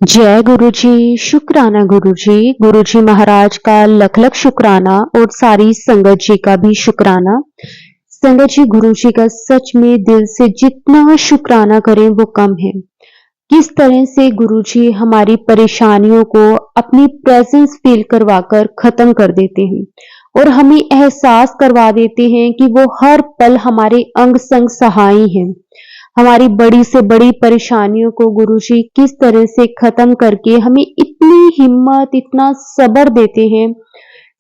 जय गुरु जी, शुक्राना गुरु जी। गुरु जी महाराज का लख लख शुक्राना और सारी संगत जी का भी शुक्राना। संगत जी, गुरु जी का सच में दिल से जितना शुक्राना करें वो कम है। किस तरह से गुरु जी हमारी परेशानियों को अपनी प्रेजेंस फील करवाकर खत्म कर देते हैं और हमें एहसास करवा देते हैं कि वो हर पल हमारे अंग संग सहाई हैं। हमारी बड़ी से बड़ी परेशानियों को गुरुजी किस तरह से खत्म करके हमें इतनी हिम्मत, इतना सब्र देते हैं।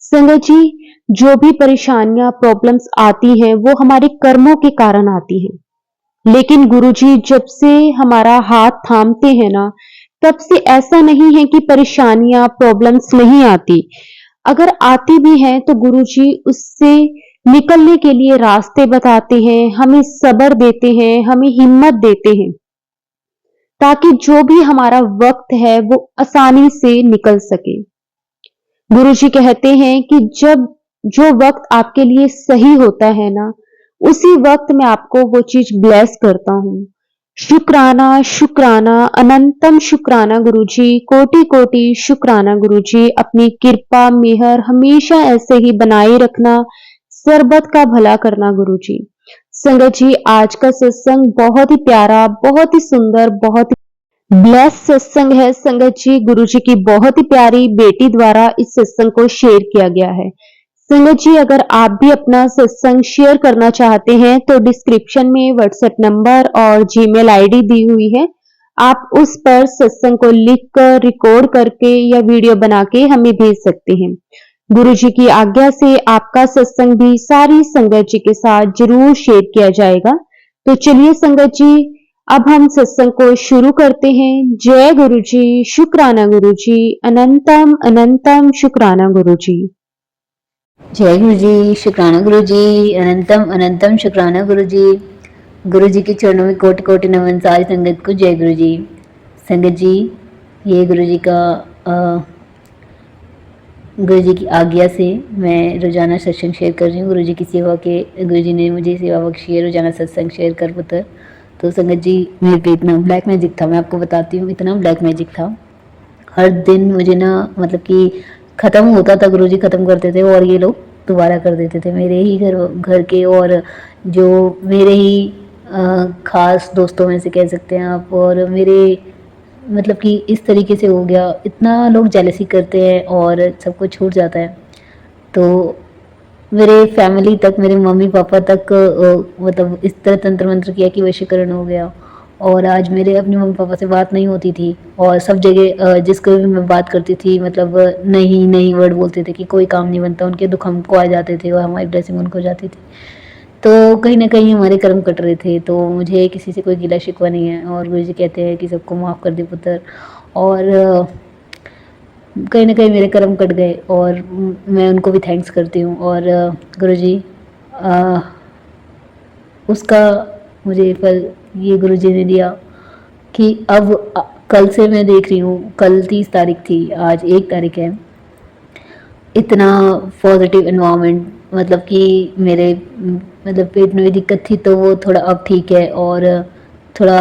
संगत जी, जो भी परेशानियां, प्रॉब्लम्स आती हैं, वो हमारे कर्मों के कारण आती हैं। लेकिन गुरुजी जब से हमारा हाथ थामते हैं ना, तब से ऐसा नहीं है कि परेशानियां, प्रॉब्लम्स नहीं आती। अगर आती भी हैं तो गुरुजी उससे निकलने के लिए रास्ते बताते हैं, हमें सब्र देते हैं, हमें हिम्मत देते हैं, ताकि जो भी हमारा वक्त है वो आसानी से निकल सके। गुरुजी कहते हैं कि जब जो वक्त आपके लिए सही होता है ना, उसी वक्त मैं आपको वो चीज ब्लेस करता हूँ। शुक्राना, शुक्राना, अनंतम शुक्राना गुरुजी, कोटि कोटि शुक्राना गुरुजी। अपनी कृपा मेहर हमेशा ऐसे ही बनाए रखना, सरबत का भला करना गुरुजी। संगत जी, आज का सत्संग बहुत ही प्यारा, बहुत ही सुंदर, बहुत ब्लेस सत्संग है। संगत जी, गुरु जी की बहुत ही प्यारी बेटी द्वारा इस सत्संग को शेयर किया गया है। संगत जी, अगर आप भी अपना सत्संग शेयर करना चाहते हैं तो डिस्क्रिप्शन में व्हाट्सएप नंबर और जीमेल आईडी दी हुई है। आप उस पर सत्संग को लिखकर, रिकॉर्ड करके या वीडियो बना के हमें भेज सकते हैं। गुरु जी की आज्ञा से आपका सत्संग भी सारी संगत जी के साथ जरूर शेयर किया जाएगा। तो चलिए संगत जी, अब हम सत्संग को शुरू करते हैं। जय गुरु जी, शुक्राना गुरु जी, अनंतम अनंतम शुक्राना गुरु जी। जय गुरु जी, शुक्राना गुरु जी, अनंतम अनंतम शुक्राना गुरु जी। गुरु जी के चरणों में कोटि कोटि नमन सारी संगत को। जय गुरु जी। संगत जी, ये गुरु जी का गुरु जी की आज्ञा से मैं रोजाना सत्संग शेयर कर रही हूँ। गुरु जी की सेवा के गुरु जी ने मुझे सेवा बख्शी है, रोजाना सत्संग शेयर कर पुत्र। तो संगत जी, मेरे पे इतना ब्लैक मैजिक था, मैं आपको बताती हूँ, इतना ब्लैक मैजिक था। हर दिन मुझे ना, मतलब कि ख़त्म होता था, गुरु जी ख़त्म करते थे और ये लोग दोबारा कर देते थे। मेरे ही घर के और जो मेरे ही ख़ास दोस्तों में से कह सकते हैं आप, और मेरे मतलब कि इस तरीके से हो गया। इतना लोग जेलसी करते हैं और सब कुछ छूट जाता है। तो मेरे फैमिली तक, मेरे मम्मी पापा तक मतलब इस तरह तंत्र मंत्र किया कि वशीकरण हो गया। और आज मेरे अपने मम्मी पापा से बात नहीं होती थी और सब जगह जिसको भी मैं बात करती थी, मतलब नहीं नहीं वर्ड बोलते थे कि कोई काम नहीं बनता। उनके दुख हमको आ जाते थे और हमारी ब्लेसिंग उनको जाती थी। तो कहीं ना कहीं हमारे कर्म कट रहे थे। तो मुझे किसी से कोई गिला शिकवा नहीं है और गुरु जी कहते हैं कि सबको माफ़ कर दे पुत्र। और कहीं ना कहीं मेरे कर्म कट गए और मैं उनको भी थैंक्स करती हूँ। और गुरु जी, उसका मुझे फल ये गुरु जी ने दिया कि अब कल से मैं देख रही हूँ, कल 30 तारीख थी, आज 1 तारीख है। इतना पॉजिटिव एनवायरनमेंट, मतलब कि मेरे मतलब पेट में भी दिक्कत थी तो वो थोड़ा अब ठीक है। और थोड़ा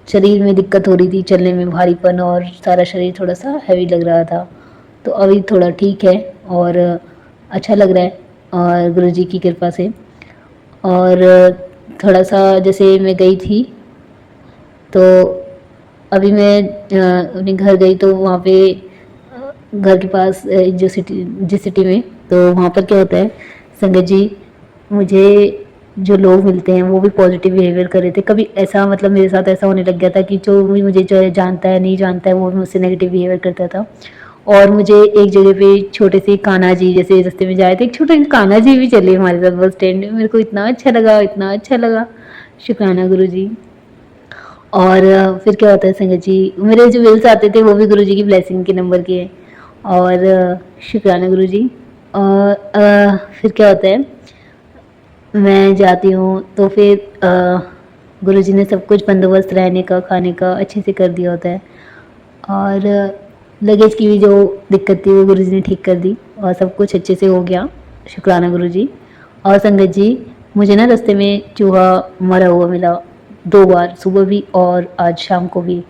शरीर में दिक्कत हो रही थी, चलने में भारीपन और सारा शरीर थोड़ा सा हैवी लग रहा था। तो अभी थोड़ा ठीक है और अच्छा लग रहा है और गुरु जी की कृपा से। और थोड़ा सा जैसे मैं गई थी तो अभी मैं अपने घर गई तो वहाँ पे घर के पास जो सिटी, जिस सिटी में, तो वहाँ पर क्या होता है संगत जी, मुझे जो लोग मिलते हैं वो भी पॉजिटिव बिहेवियर कर रहे थे। कभी ऐसा, मतलब मेरे साथ ऐसा होने लग गया था कि जो भी मुझे जो जानता है नहीं जानता है वो भी मुझसे नेगेटिव बिहेवियर करता था। और मुझे एक जगह पे छोटे से कान्हा जी, जैसे रास्ते में जाए थे, एक छोटे कान्हा जी भी चले हमारे साथ बस स्टैंड में। मेरे को इतना अच्छा लगा, इतना अच्छा लगा। शुक्राना गुरु जी। और फिर क्या होता है संगत जी, मेरे जो बिल्स आते थे वो भी गुरु जी की ब्लेसिंग के नंबर के। और शुक्राना गुरु जी। और फिर क्या होता है, मैं जाती हूँ तो फिर गुरु जी ने सब कुछ बंदोबस्त रहने का, खाने का अच्छे से कर दिया होता है। और लगेज की भी जो दिक्कत थी वो गुरु जी ने ठीक कर दी और सब कुछ अच्छे से हो गया। शुक्राना गुरु जी। और संगत जी, मुझे ना रास्ते में चूहा मरा हुआ मिला 2 बार, सुबह भी और आज शाम को भी।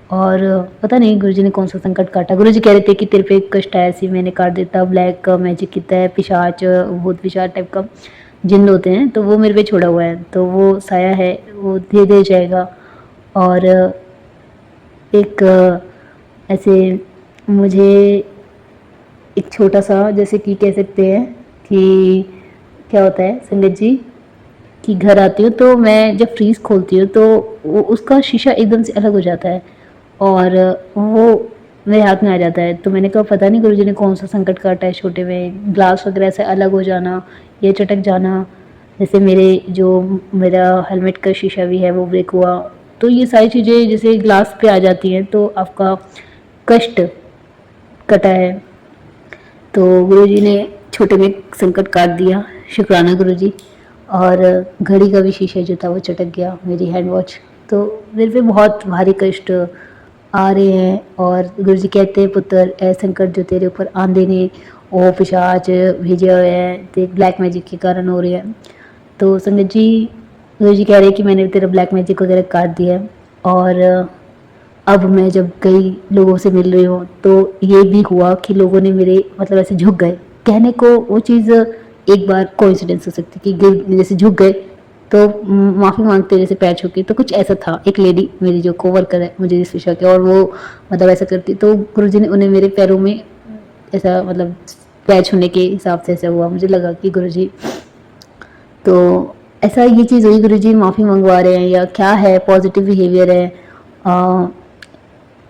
और पता नहीं गुरुजी ने कौन सा संकट काटा। गुरुजी कह रहे थे कि तेरे पे कष्ट आया सी, मैंने काट देता, ब्लैक मैजिक किया है, पिशाच भूत पिशाच टाइप का जिन्न होते हैं तो वो मेरे पे छोड़ा हुआ है, तो वो साया है वो धीरे धीरे जाएगा। और एक ऐसे मुझे एक छोटा सा जैसे कि कह सकते हैं कि क्या होता है संगत जी कि घर आती हूँ तो मैं जब फ्रीज़ खोलती हूँ तो वो उसका शीशा एकदम से अलग हो जाता है और वो मेरे हाथ में आ जाता है। तो मैंने कहा पता नहीं गुरुजी ने कौन सा संकट काटा है छोटे में, ग्लास वगैरह से अलग हो जाना या चटक जाना, जैसे मेरा हेलमेट का शीशा भी है वो ब्रेक हुआ। तो ये सारी चीज़ें जैसे ग्लास पे आ जाती हैं तो आपका कष्ट कटा है। तो गुरुजी ने छोटे में संकट काट दिया, शुक्राना गुरुजी। और घड़ी का भी शीशा जो था वो चटक गया, मेरी हैंड वॉच। तो मेरे पे बहुत भारी कष्ट आ रहे हैं और गुरुजी कहते हैं पुत्र ऐ संकट जो तेरे ऊपर आंधे ने वो पिशाच भेजे हुए हैं ते ब्लैक मैजिक के कारण हो रही है। तो संगत जी गुरुजी कह रहे हैं कि मैंने तेरा ब्लैक मैजिक वगैरह काट दिया है। और अब मैं जब कई लोगों से मिल रही हूँ तो ये भी हुआ कि लोगों ने मेरे मतलब ऐसे झुक गए, कहने को वो चीज़ एक बार कोइंसिडेंस हो सकती कि जैसे झुक गए तो माफ़ी मांगते जैसे पैर छू के, तो कुछ ऐसा था। एक लेडी मेरी जो कोवर्कर है मुझे इस विषय के, और वो मतलब ऐसा करती तो गुरुजी ने उन्हें मेरे पैरों में ऐसा मतलब पैर छूने के हिसाब से ऐसा हुआ। मुझे लगा कि गुरुजी तो ऐसा ये चीज़ हुई, गुरुजी माफ़ी मंगवा रहे हैं या क्या है, पॉजिटिव बिहेवियर है,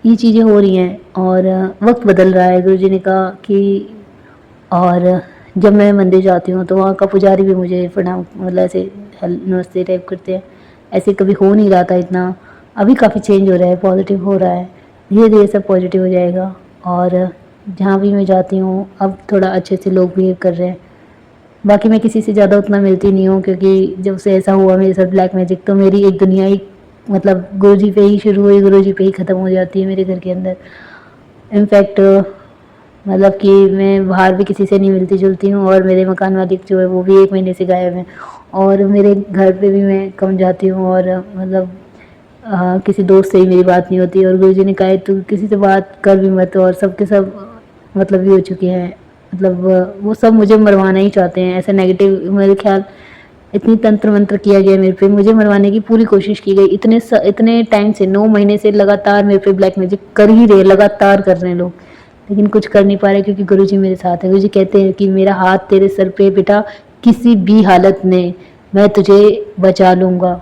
ये चीज़ें हो रही हैं और वक्त बदल रहा है। गुरुजी ने कहा कि और जब मैं मंदिर जाती हूँ तो वहाँ का पुजारी भी मुझे प्रणाम मतलब ऐसे नमस्ते टाइप करते हैं, ऐसे कभी हो नहीं रहा था इतना, अभी काफ़ी चेंज हो रहा है, पॉजिटिव हो रहा है, धीरे धीरे सब पॉजिटिव हो जाएगा। और जहाँ भी मैं जाती हूँ अब थोड़ा अच्छे से लोग बिहेव कर रहे हैं। बाकी मैं किसी से ज़्यादा उतना मिलती नहीं हूँ क्योंकि जब से ऐसा हुआ मेरे साथ ब्लैक मैजिक तो मेरी एक दुनिया ही मतलब गुरुजी पे ही शुरू हुई, गुरुजी पे ही ख़त्म हो जाती है मेरे घर के अंदर। इनफैक्ट मतलब कि मैं बाहर भी किसी से नहीं मिलती जुलती हूँ और मेरे मकान मालिक जो है वो भी 1 महीने से गायब हैं और मेरे घर पे भी मैं कम जाती हूँ और मतलब किसी दोस्त से ही मेरी बात नहीं होती। और गुरुजी ने कहा तू किसी से बात कर भी मत, और सबके सब मतलब ये हो चुके हैं, मतलब वो सब मुझे मरवाना ही चाहते हैं। ऐसा नेगेटिव मेरे ख्याल इतनी तंत्र मंत्र किया गया मेरे पे, मुझे मरवाने की पूरी कोशिश की गई। इतने टाइम से 9 महीने से लगातार मेरे पे ब्लैक मैजिक कर ही रहे, लगातार कर रहे हैं लोग, लेकिन कुछ कर नहीं पा रहे क्योंकि गुरुजी मेरे साथ है। गुरुजी कहते हैं कि मेरा हाथ तेरे सर पे बेटा, किसी भी हालत में मैं तुझे बचा लूँगा।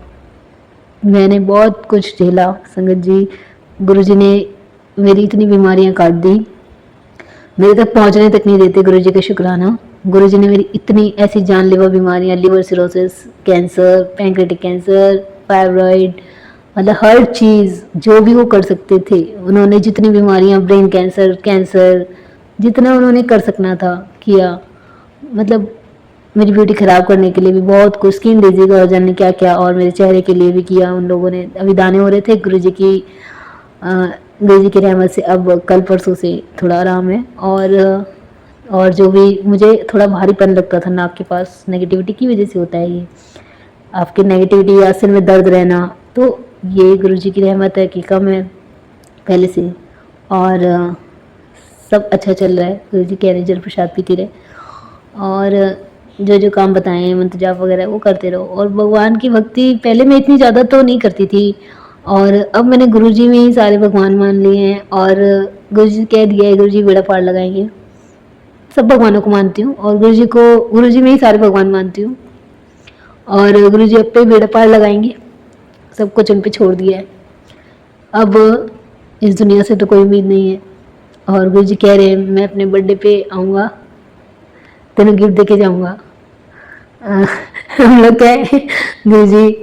मैंने बहुत कुछ झेला संगत जी, गुरुजी ने मेरी इतनी बीमारियां काट दी, मेरे तक पहुंचने तक नहीं देते गुरुजी का शुक्राना। गुरुजी ने मेरी इतनी ऐसी जानलेवा बीमारियां, liver cirrhosis, cancer, pancreatic cancer, fibroid, मतलब हर चीज़ जो भी वो कर सकते थे उन्होंने, जितनी बीमारियां, ब्रेन कैंसर जितना उन्होंने कर सकना था किया। मतलब मेरी ब्यूटी ख़राब करने के लिए भी बहुत कुछ, स्किन डिजीज और जाने क्या क्या, और मेरे चेहरे के लिए भी किया उन लोगों ने। अभी दाने हो रहे थे, गुरुजी की रहमत से अब कल परसों से थोड़ा आराम है। और जो भी मुझे थोड़ा भारीपन लगता था नाक के पास, नेगेटिविटी की वजह से होता है ये, आपकी नेगेटिविटी या सिर में दर्द रहना, तो ये गुरुजी की रहमत है कि कम है पहले से। और सब अच्छा चल रहा है, गुरुजी कह रहे जल प्रसाद पीती रहे और जो जो काम बताए हैं मंत्र जाप वगैरह वो करते रहो। और भगवान की भक्ति पहले मैं इतनी ज़्यादा तो नहीं करती थी और अब मैंने गुरुजी में ही सारे भगवान मान लिए हैं और गुरुजी कह दिया है गुरुजी बेड़ा पार लगाएंगे। सब भगवानों को मानती हूँ और गुरुजी में ही सारे भगवान मानती हूँ और गुरुजी अब पे बेड़ा पार लगाएंगे, सब कुछ उन पे छोड़ दिया है। अब इस दुनिया से तो कोई उम्मीद नहीं है और गुरुजी कह रहे हैं मैं अपने बर्थडे पे आऊँगा, तेने गिफ्ट दे के जाऊँगा। हम लोग क्या है गुरुजी,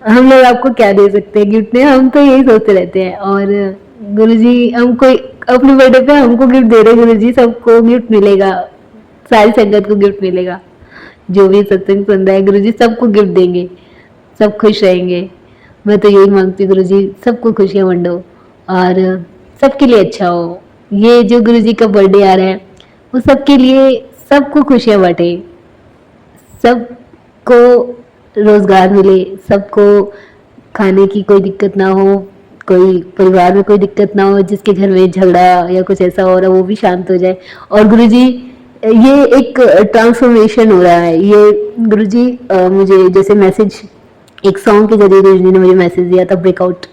हम लोग आपको क्या दे सकते हैं गिफ्ट में, हम तो यही सोचते रहते हैं। और गुरुजी हमको अपने बर्थडे पे हमको गिफ्ट दे रहे, गुरुजी सबको गिफ्ट मिलेगा, सारी संगत को गिफ्ट मिलेगा, जो भी सत्संग सुन रहा है गुरुजी सबको गिफ्ट देंगे, सब खुश रहेंगे। मैं तो यही मांगती हूँ गुरुजी सबको खुशियाँ बांटो और सबके लिए अच्छा हो। ये जो गुरुजी का बर्थडे आ रहा है वो सबके लिए, सबको खुशियाँ बांटे, सबको रोज़गार मिले, सबको खाने की कोई दिक्कत ना हो, कोई परिवार में कोई दिक्कत ना हो, जिसके घर में झगड़ा या कुछ ऐसा हो रहा है वो भी शांत हो जाए। और गुरुजी ये एक ट्रांसफॉर्मेशन हो रहा है। ये गुरुजी मुझे जैसे मैसेज एक सॉन्ग के जरिए गुरुजी ने मुझे मैसेज दिया था, ब्रेकआउट।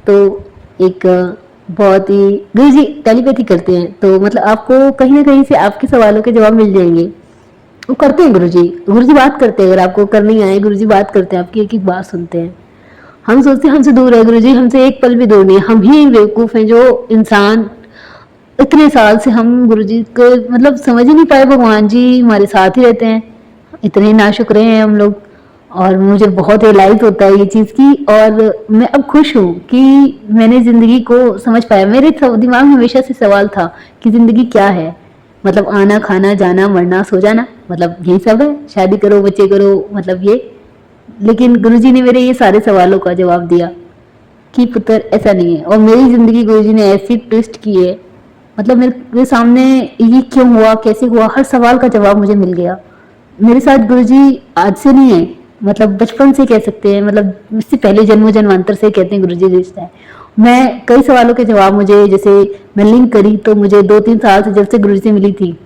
तो एक बहुत ही गुरुजी टेलीपैथी करते हैं, तो मतलब आपको कहीं ना कहीं से आपके सवालों के जवाब मिल जाएंगे। वो करते हैं गुरुजी, गुरुजी बात करते हैं। अगर आपको करनी आए गुरुजी बात करते हैं, आपकी एक एक बात सुनते हैं। हम सोचते हैं हमसे दूर है गुरुजी, हमसे एक पल भी दूर नहीं है। हम ही बेवकूफ हैं जो इंसान इतने साल से हम गुरुजी को मतलब समझ ही नहीं पाए। भगवान जी हमारे साथ ही रहते हैं, इतने नाशुक्र हैं हम लोग। और मुझे बहुत रियलाइज होता है ये चीज़ की, और मैं अब खुश हूँ कि मैंने ज़िंदगी को समझ पाया। मेरे दिमाग में हमेशा से सवाल था कि ज़िंदगी क्या है, मतलब आना खाना जाना मरना सो जाना, मतलब यही सब है, शादी करो बच्चे करो, मतलब ये। लेकिन गुरुजी ने मेरे ये सारे सवालों का जवाब दिया कि पुत्र ऐसा नहीं है। और मेरी ज़िंदगी गुरुजी ने ऐसी ट्विस्ट की है, मतलब मेरे सामने ये क्यों हुआ कैसे हुआ हर सवाल का जवाब मुझे मिल गया। मेरे साथ गुरुजी आज से नहीं है, मतलब बचपन से कह सकते हैं, मतलब इससे पहले जन्मों जन्मांतर से कहते हैं गुरुजी रिश्ता है। मैं कई सवालों के जवाब मुझे जैसे मैं लिंक करी तो मुझे 2-3 साल से जब से गुरुजी से मिली थी,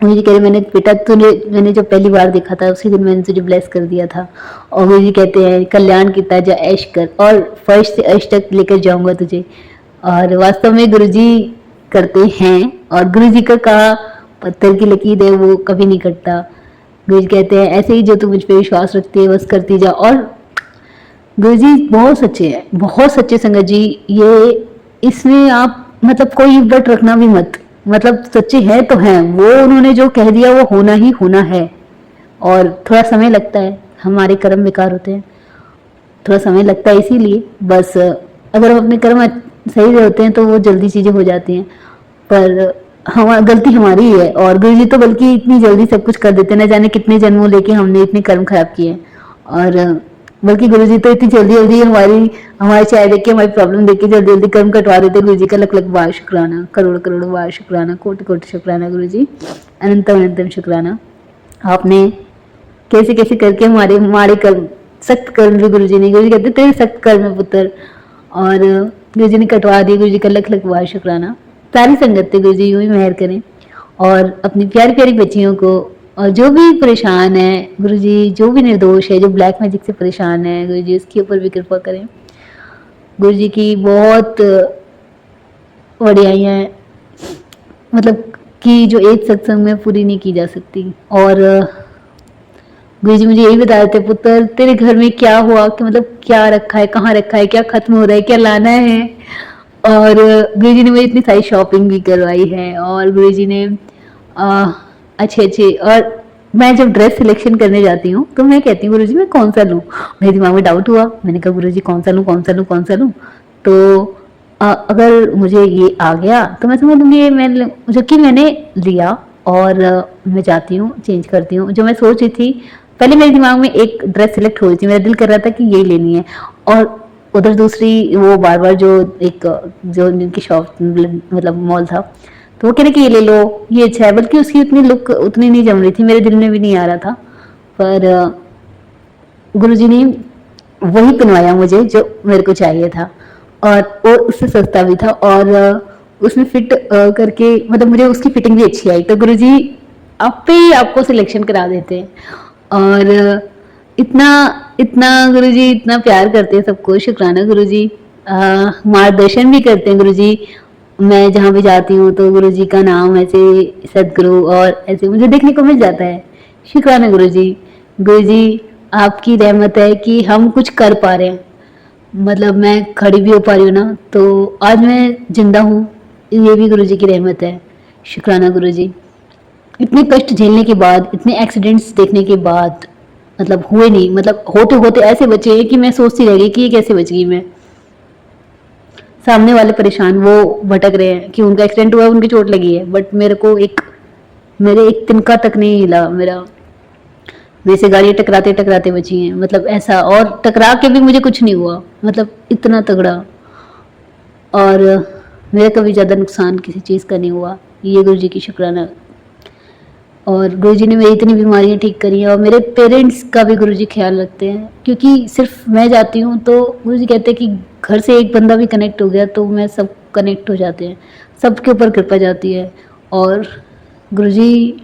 मुझे कह रहे मैंने बेटा तूने मैंने जब पहली बार देखा था उसी दिन मैंने तुझे ब्लेस कर दिया था। और गुरुजी कहते हैं कल्याण की ताजा ऐश कर और फर्श से अर्श तक लेकर जाऊंगा तुझे। और वास्तव में गुरुजी करते हैं, और गुरुजी का कहा पत्थर की लकीर है वो कभी नहीं कटता। गुरुजी कहते हैं ऐसे ही जो तू मुझ पे विश्वास रखती है बस करती जा। और गुरुजी बहुत सच्चे हैं, बहुत सच्चे संगत जी। ये इसमें आप मतलब कोई बट रखना भी मत, मतलब सच्चे हैं तो हैं, वो उन्होंने जो कह दिया वो होना ही होना है। और थोड़ा समय लगता है, हमारे कर्म बेकार होते हैं, थोड़ा समय लगता है, इसीलिए बस अगर हम अपने कर्म सही होते हैं तो वो जल्दी चीज़ें हो जाती हैं। पर गलती हमारी ही है, और गुरुजी तो बल्कि इतनी जल्दी सब कुछ कर देते हैं, न जाने कितने जन्मों लेके हमने इतने कर्म खराब किए। और बल्कि गुरुजी तो इतनी जल्दी जल्दी हमारी चाय देख के हमारी प्रॉब्लम देख के जल्दी जल्दी कर्म कटवा देते। गुरुजी का लख लख बार शुक्राना, करोड़ करोड़ बार शुक्राना, कोटि कोटि शुक्राना गुरुजी, अनंतम अनंतम शुक्राना। आपने कैसे कैसे करके हमारे हमारे कर्म सख्त कर्म जो गुरुजी ने, गुरुजी कहते तेरे सख्त कर्म है पुत्र, और गुरुजी ने कटवा दिए। गुरुजी का लख लख बार शुक्राना। सारी संगत पे गुरुजी यूं ही मेहर करें, और अपनी प्यारी प्यारी बच्चियों को, और जो भी परेशान है गुरुजी, जो भी निर्दोष है, जो ब्लैक मैजिक से परेशान है गुरुजी उसके ऊपर भी कृपा करें। गुरुजी की बहुत बढ़ियाइयाँ हैं, मतलब कि जो एक सत्संग में पूरी नहीं की जा सकती। और गुरुजी मुझे यही बता रहे थे पुत्र तेरे घर में क्या हुआ, कि मतलब क्या रखा है, कहाँ रखा है, क्या खत्म हो रहा है, क्या लाना है। और गुरुजी ने मुझे इतनी सारी शॉपिंग भी करवाई है, और गुरुजी ने अच्छे अच्छे, और मैं जब ड्रेस सिलेक्शन करने जाती हूँ तो मैं कहती हूँ गुरुजी मैं कौन सा लूँ। मेरे दिमाग में डाउट हुआ, मैंने कहा गुरुजी कौन सा लूँ कौन सा लूँ कौन सा लूँ। तो अगर मुझे ये आ गया तो मैं समझ लूँगी मैं जो कि मैंने लिया, और मैं जाती हूँ चेंज करती हूँ। जो मैं सोच रही थी पहले मेरे दिमाग में एक ड्रेस सिलेक्ट हो रही थी, मेरा दिल कर रहा था कि यही लेनी है, और उधर दूसरी वो बार बार जो जिनकी शॉप मतलब मॉल था तो वो कह रहे कि ये ले लो ये अच्छा है, बल्कि उसकी उतनी लुक उतनी नहीं जम रही थी, मेरे दिल में भी नहीं आ रहा था। पर गुरुजी ने वही पहनवाया मुझे जो मेरे को चाहिए था, और वो उससे सस्ता भी था, और उसमें फिट करके मतलब मुझे उसकी फिटिंग भी अच्छी आई। तो गुरुजी आप पे ही आपको सिलेक्शन करा देते हैं, और इतना इतना गुरुजी इतना प्यार करते हैं सबको। शुक्राना गुरुजी, मार्गदर्शन भी करते हैं गुरुजी। मैं जहाँ भी जाती हूँ तो गुरुजी का नाम ऐसे सदगुरु और ऐसे मुझे देखने को मिल जाता है। शुक्राना गुरुजी। गुरुजी आपकी रहमत है कि हम कुछ कर पा रहे हैं, मतलब मैं खड़ी भी हो पा रही हूँ ना, तो आज मैं जिंदा हूँ, ये भी गुरुजी की रहमत है। शुक्राना गुरुजी। इतने कष्ट झेलने के बाद, इतने एक्सीडेंट्स देखने के बाद, मतलब हुए नहीं, मतलब होते होते ऐसे बचे कि मैं सोचती रह गई कि ये कैसे बच गई मैं। सामने वाले परेशान, वो भटक रहे हैं कि उनका एक्सीडेंट हुआ, उनकी चोट लगी है, बट मेरे एक तिनका तक नहीं हिला मेरा। मेरे से गाड़ी टकराते टकराते बची हैं, मतलब ऐसा, और टकरा के भी मुझे कुछ नहीं हुआ, मतलब इतना तगड़ा। और मेरा कभी ज़्यादा नुकसान किसी चीज़ का नहीं हुआ, ये गुरुजी की शुक्राना। और गुरुजी ने मेरी इतनी बीमारियां ठीक करी हैं और मेरे पेरेंट्स का भी गुरुजी ख्याल रखते हैं, क्योंकि सिर्फ मैं जाती हूँ तो गुरुजी कहते हैं कि घर से एक बंदा भी कनेक्ट हो गया तो मैं सब कनेक्ट हो जाते हैं, सबके ऊपर कृपा जाती है। और Guruji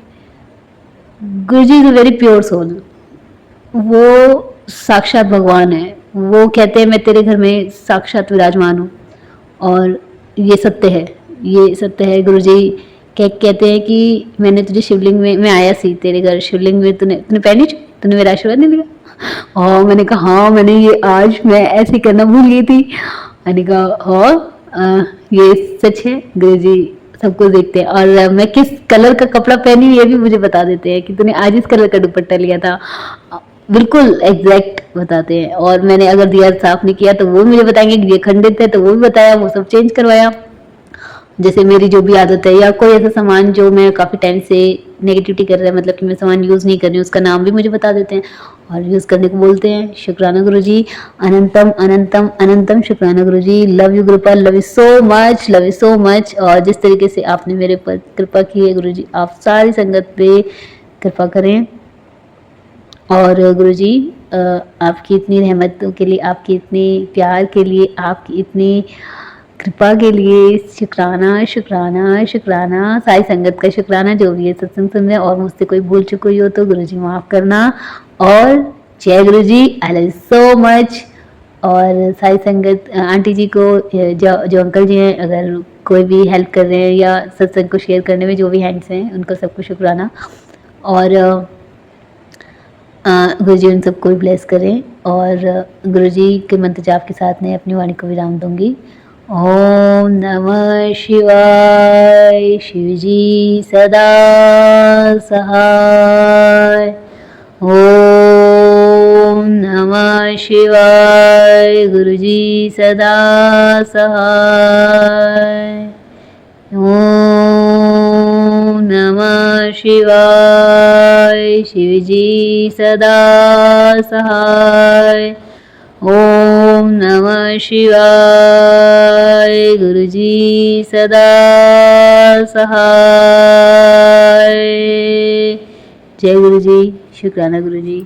Guruji is a very pure soul, वो साक्षात भगवान है। वो कहते हैं मैं तेरे घर में साक्षात विराजमान हूँ, और ये सत्य है, ये सत्य है। गुरुजी कहते हैं कि मैंने तुझे शिवलिंग में, मैं आया सी तेरे घर शिवलिंग में, तूने तूने पहनी, तूने मेरा आशीर्वाद नहीं लिया। और मैंने कहा हाँ, मैंने ये आज मैं ऐसे करना भूल गई थी। मैंने कहा हाँ, ये सच है। गुरुजी सब कुछ देखते हैं, और मैं किस कलर का कपड़ा पहनी ये भी मुझे बता देते हैं कि तूने आज इस कलर का दुपट्टा लिया था, बिल्कुल एग्जैक्ट बताते हैं। और मैंने अगर दिया साफ नहीं किया तो वो मुझे बताएंगे कि ये खंडित है, तो वो भी बताया, वो सब चेंज करवाया। जैसे मेरी जो भी आदत है या कोई ऐसा सामान जो मैं काफ़ी टाइम से नेगेटिविटी कर रहा है, मतलब कि मैं सामान यूज़ नहीं कर रही हूँ, उसका नाम भी मुझे बता देते हैं और यूज़ करने को बोलते हैं। शुक्राना गुरुजी, अनंतम अनंतम अनंतम शुक्राना Guruji. Love you Gurupal, love you so much, love you so much. और जिस तरीके से आपने मेरे पर कृपा की है गुरुजी, आप सारी संगत पे कृपा करें। और गुरुजी आपकी इतनी रहमतों के लिए, आपकी इतने प्यार के लिए, आपकी इतनी कृपा के लिए शुक्राना शुक्राना शुक्राना। सारी संगत का शुक्राना, जो भी ये सत्संग सुन रहे हैं, और मुझसे कोई भूल चुक हुई हो तो गुरुजी माफ़ करना। और जय Guruji, I love you so much. और सारी संगत, आंटी जी को, जो अंकल जी हैं, अगर कोई भी हेल्प कर रहे हैं या सत्संग को शेयर करने में जो भी हैंड्स हैं, उनको सबको शुक्राना। और गुरुजी उन सबको भी ब्लेस करें। और गुरुजी के मंत्र जाप के साथ मैं अपनी वाणी को विराम दूंगी। ओम नमः शिवाय, शिवजी सदा सहाय। ओम नमः शिवाय, गुरुजी सदा सहाय। ओम नमः शिवाय, शिवजी सदा सहाय। ओम नमः शिवाय, गुरुजी सदा सहाय। जय गुरुजी, शुक्राना गुरुजी।